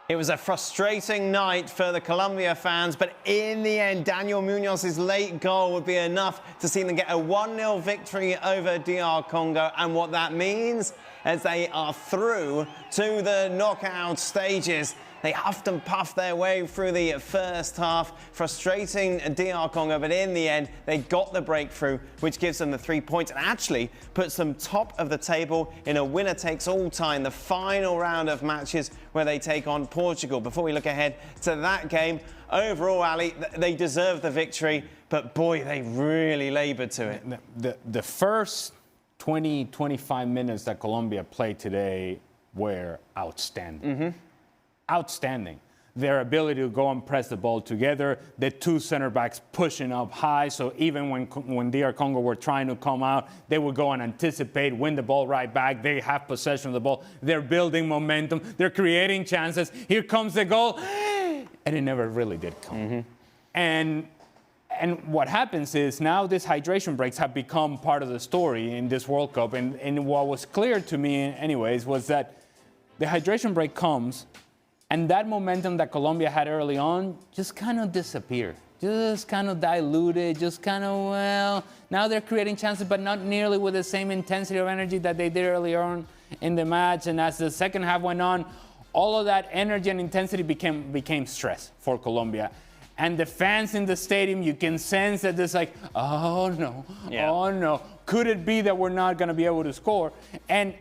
It was a frustrating night for the Colombia fans, but in the end, Daniel Muñoz's late goal would be enough to see them get a 1-0 victory over DR Congo. And what that means is they are through to the knockout stages. They huffed and puffed their way through the first half, frustrating DR Congo, but in the end, they got the breakthrough, which gives them the 3 points and actually puts them top of the table in a winner-takes-all tie, the final round of matches where they take on Portugal. Before we look ahead to that game, overall, Ali, they deserve the victory, but boy, they really laboured to it. The first 20, 25 minutes that Colombia played today were outstanding. Outstanding. Their ability to go and press the ball together, the two center backs pushing up high, so even when DR Congo were trying to come out, they would go and anticipate, win the ball right back. They have possession of the ball. They're building momentum. They're creating chances. Here comes the goal. And it never really did come. And what happens is now these hydration breaks have become part of the story in this World Cup. And what was clear to me anyways was that the hydration break comes, and that momentum that Colombia had early on just kind of disappeared, just kind of diluted, just kind of, well, now they're creating chances, but not nearly with the same intensity of energy that they did earlier on in the match. And as the second half went on, all of that energy and intensity became stress for Colombia. And the fans in the stadium, you can sense that there's like, oh no, oh no. Could it be that we're not going to be able to score? And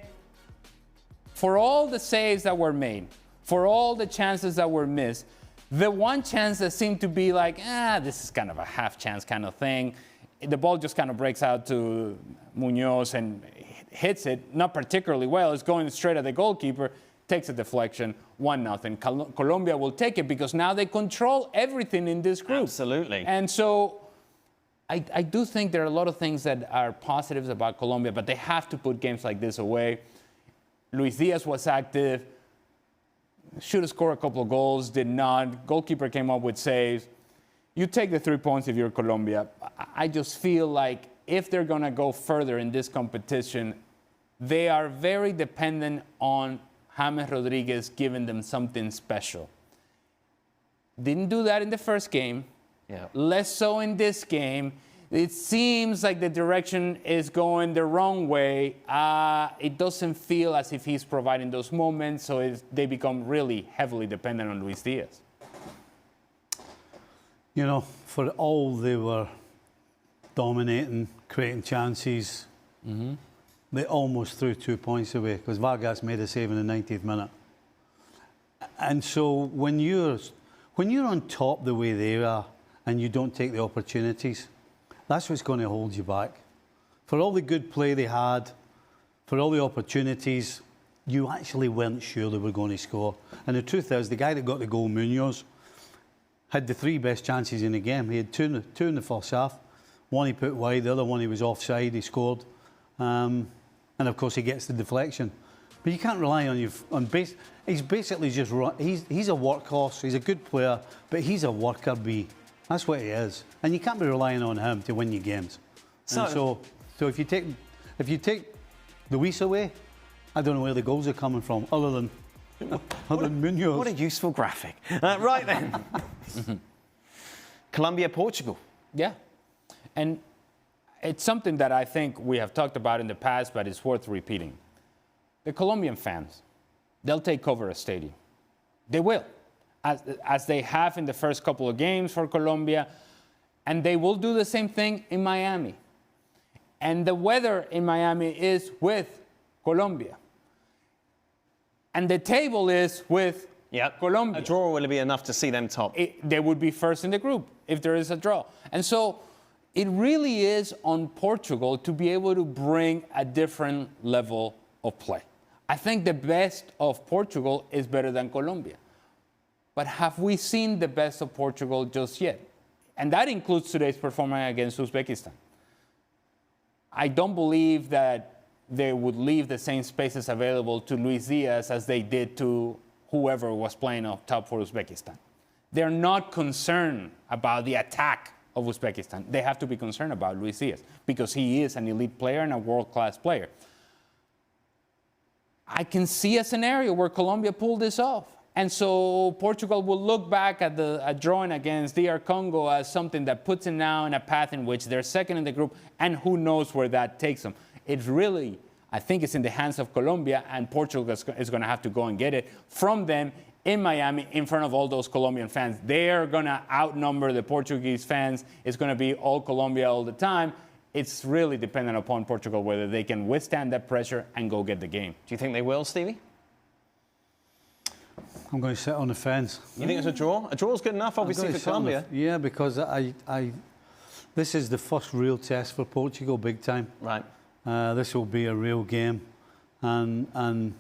for all the saves that were made, for all the chances that were missed, the one chance that seemed to be like, this is kind of a half chance kind of thing, the ball just kind of breaks out to Muñoz and hits it, not particularly well. It's going straight at the goalkeeper, takes a deflection, 1-0. Colombia will take it because now they control everything in this group. Absolutely. And so I do think there are a lot of things that are positives about Colombia, but they have to put games like this away. Luis Diaz was active. Should have scored a couple of goals, did not. Goalkeeper came up with saves. You take the 3 points if you're Colombia. I just feel like if they're going to go further in this competition, they are very dependent on James Rodriguez giving them something special. Didn't do that in the first game. Less so in this game. It seems like the direction is going the wrong way. It doesn't feel as if he's providing those moments, so they become really heavily dependent on Luis Diaz. You know, for all they were dominating, creating chances, they almost threw 2 points away because Vargas made a save in the 90th minute. And so when you're on top the way they are and you don't take the opportunities, that's what's going to hold you back. For all the good play they had, for all the opportunities, you actually weren't sure they were going to score. And the truth is, the guy that got the goal, Muñoz, had the 3 best chances in the game. He had two in the first half. One he put wide, the other one he was offside, he scored. And of course he gets the deflection. But you can't rely on he's basically just he's a workhorse, he's a good player, but he's a worker bee. That's what he is, and you can't be relying on him to win your games. So if you take Luis away, I don't know where the goals are coming from, other than Muñoz. What a useful graphic. Right then, Colombia, Portugal. Yeah, and it's something that I think we have talked about in the past, but it's worth repeating. The Colombian fans, they'll take over a stadium. They will. As they have in the first couple of games for Colombia, and they will do the same thing in Miami. And the weather in Miami is with Colombia. And the table is with Colombia. A draw will be enough to see them top. They would be first in the group if there is a draw. And so it really is on Portugal to be able to bring a different level of play. I think the best of Portugal is better than Colombia. But have we seen the best of Portugal just yet? And that includes today's performance against Uzbekistan. I don't believe that they would leave the same spaces available to Luis Diaz as they did to whoever was playing up top for Uzbekistan. They're not concerned about the attack of Uzbekistan. They have to be concerned about Luis Diaz because he is an elite player and a world-class player. I can see a scenario where Colombia pulled this off. And so Portugal will look back at the drawing against DR Congo as something that puts them now in a path in which they're second in the group, and who knows where that takes them. It's really, I think it's in the hands of Colombia, and Portugal is going to have to go and get it from them in Miami in front of all those Colombian fans. They're going to outnumber the Portuguese fans. It's going to be all Colombia all the time. It's really dependent upon Portugal whether they can withstand that pressure and go get the game. Do you think they will, Stevie? I'm going to sit on the fence. You think it's a draw? A draw's good enough, obviously, for Colombia. Yeah, because this is the first real test for Portugal, big time. Right. This will be a real game, and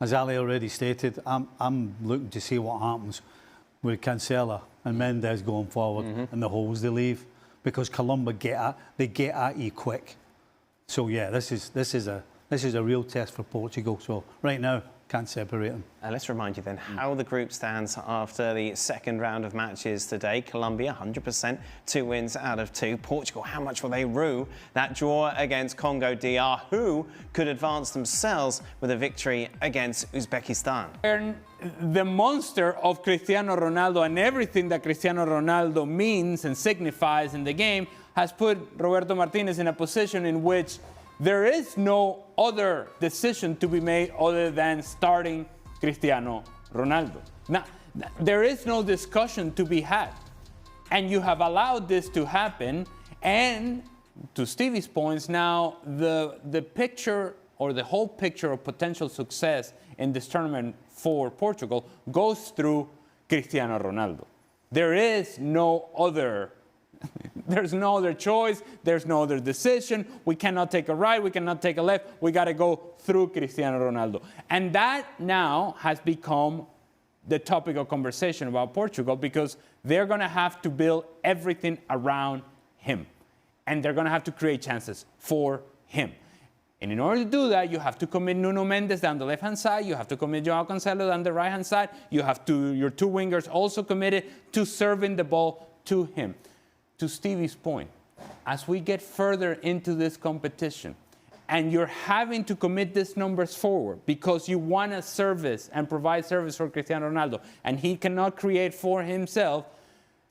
as Ali already stated, I'm looking to see what happens with Cancela and Mendes going forward and the holes they leave, because Colombia get at you quick. So yeah, this is a real test for Portugal. So right now, can't separate them. Let's remind you then how the group stands after the second round of matches today. Colombia, 100%, 2 wins out of 2. Portugal, how much will they rue that draw against Congo DR, who could advance themselves with a victory against Uzbekistan? And the monster of Cristiano Ronaldo and everything that Cristiano Ronaldo means and signifies in the game has put Roberto Martinez in a position in which there is no other decision to be made other than starting Cristiano Ronaldo. Now, there is no discussion to be had. And you have allowed this to happen. And to Stevie's points, now the picture or the whole picture of potential success in this tournament for Portugal goes through Cristiano Ronaldo. There is no other There's no other choice. There's no other decision. We cannot take a right. We cannot take a left. We got to go through Cristiano Ronaldo. And that now has become the topic of conversation about Portugal, because they're going to have to build everything around him. And they're going to have to create chances for him. And in order to do that, you have to commit Nuno Mendes down the left-hand side. You have to commit Joao Cancelo down the right-hand side. You have your two wingers also committed to serving the ball to him. To Stevie's point, as we get further into this competition and you're having to commit these numbers forward because you want to service and provide service for Cristiano Ronaldo and he cannot create for himself,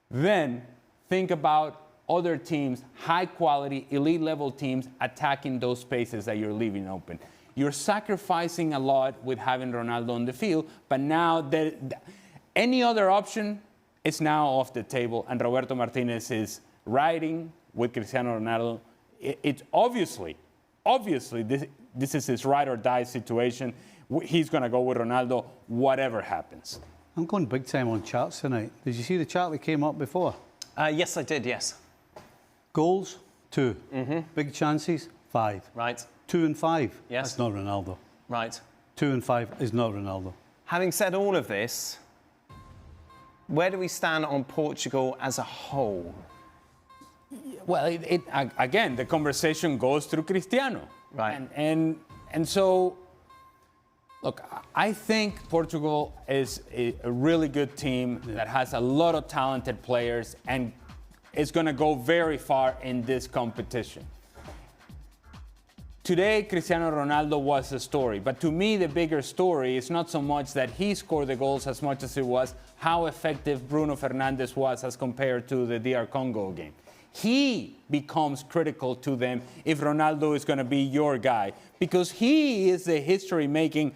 then think about other teams, high-quality, elite-level teams, attacking those spaces that you're leaving open. You're sacrificing a lot with having Ronaldo on the field, but now any other option is now off the table, and Roberto Martinez is riding with Cristiano Ronaldo. It's obviously, this is his ride or die situation. He's going to go with Ronaldo, whatever happens. I'm going big time on charts tonight. Did you see the chart that came up before? Yes, I did, yes. Goals, 2. Big chances, 5. Right. 2 and 5. Yes. That's not Ronaldo. Right. 2 and 5 is not Ronaldo. Having said all of this, where do we stand on Portugal as a whole? Well, again, the conversation goes through Cristiano. Right. And so, look, I think Portugal is a really good team that has a lot of talented players and is going to go very far in this competition. Today, Cristiano Ronaldo was a story, but to me, the bigger story is not so much that he scored the goals as much as it was how effective Bruno Fernandes was as compared to the DR Congo game. He becomes critical to them if Ronaldo is going to be your guy, because he is the history-making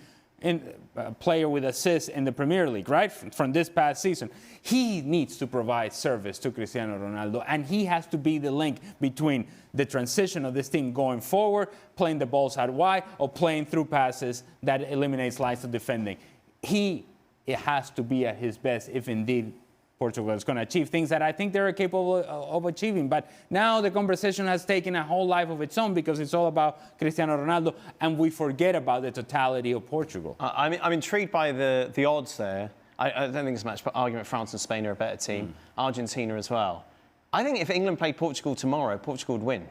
player with assists in the Premier League, right? From this past season. He needs to provide service to Cristiano Ronaldo, and he has to be the link between the transition of this team going forward, playing the balls out wide, or playing through passes that eliminates lines of defending. It has to be at his best if indeed Portugal is going to achieve things that I think they're capable of achieving. But now the conversation has taken a whole life of its own because it's all about Cristiano Ronaldo, and we forget about the totality of Portugal. I'm intrigued by the odds there. I don't think it's much, but argument France and Spain are a better team. Argentina as well. I think if England played Portugal tomorrow, Portugal would win.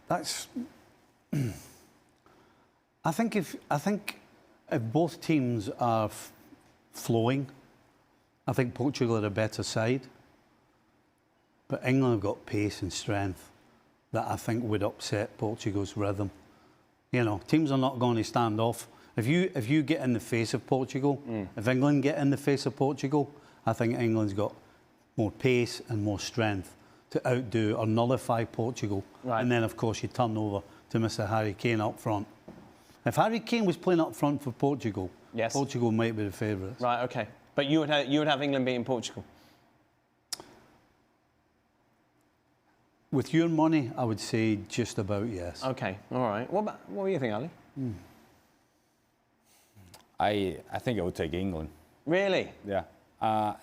That's. I think if both teams are flowing, I think Portugal are a better side. But England have got pace and strength that I think would upset Portugal's rhythm. You know, teams are not going to stand off. If you get in the face of Portugal, if England get in the face of Portugal, I think England's got more pace and more strength to outdo or nullify Portugal. Right. And then, of course, you turn over to Mr. Harry Kane up front. If Harry Kane was playing up front for Portugal, yes, Portugal might be the favourites. Right, OK. But you would have England beating Portugal? With your money, I would say just about yes. OK, all right. What do you think, Ali? I think I would take England. Really? Yeah.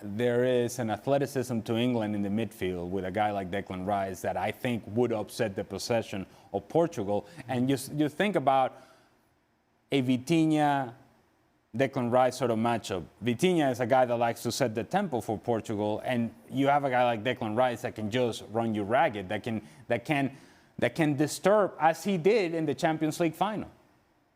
There is an athleticism to England in the midfield with a guy like Declan Rice that I think would upset the possession of Portugal. And you think about a Vitinha, Declan Rice sort of matchup. Vitinha is a guy that likes to set the tempo for Portugal, and you have a guy like Declan Rice that can just run you ragged, that can disturb, as he did in the Champions League final,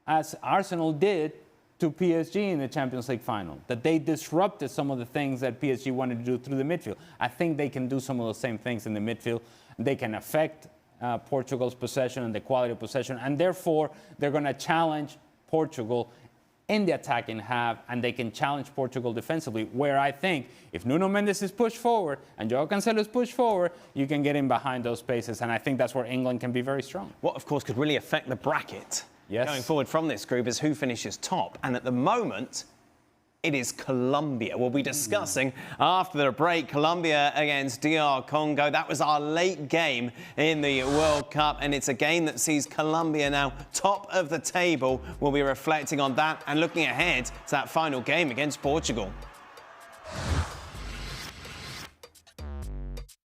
as Arsenal did to PSG in the Champions League final, that they disrupted some of the things that PSG wanted to do through the midfield. I think they can do some of those same things in the midfield. They can affect Portugal's possession and the quality of possession, and therefore they're going to challenge Portugal in the attacking half, and they can challenge Portugal defensively, where I think if Nuno Mendes is pushed forward and Joao Cancelo is pushed forward, you can get in behind those spaces, and I think that's where England can be very strong. What, of course, could really affect the bracket going forward from this group is who finishes top, and at the moment, it is Colombia. We'll be discussing after the break Colombia against DR Congo. That was our late game in the World Cup, and it's a game that sees Colombia now top of the table. We'll be reflecting on that and looking ahead to that final game against Portugal.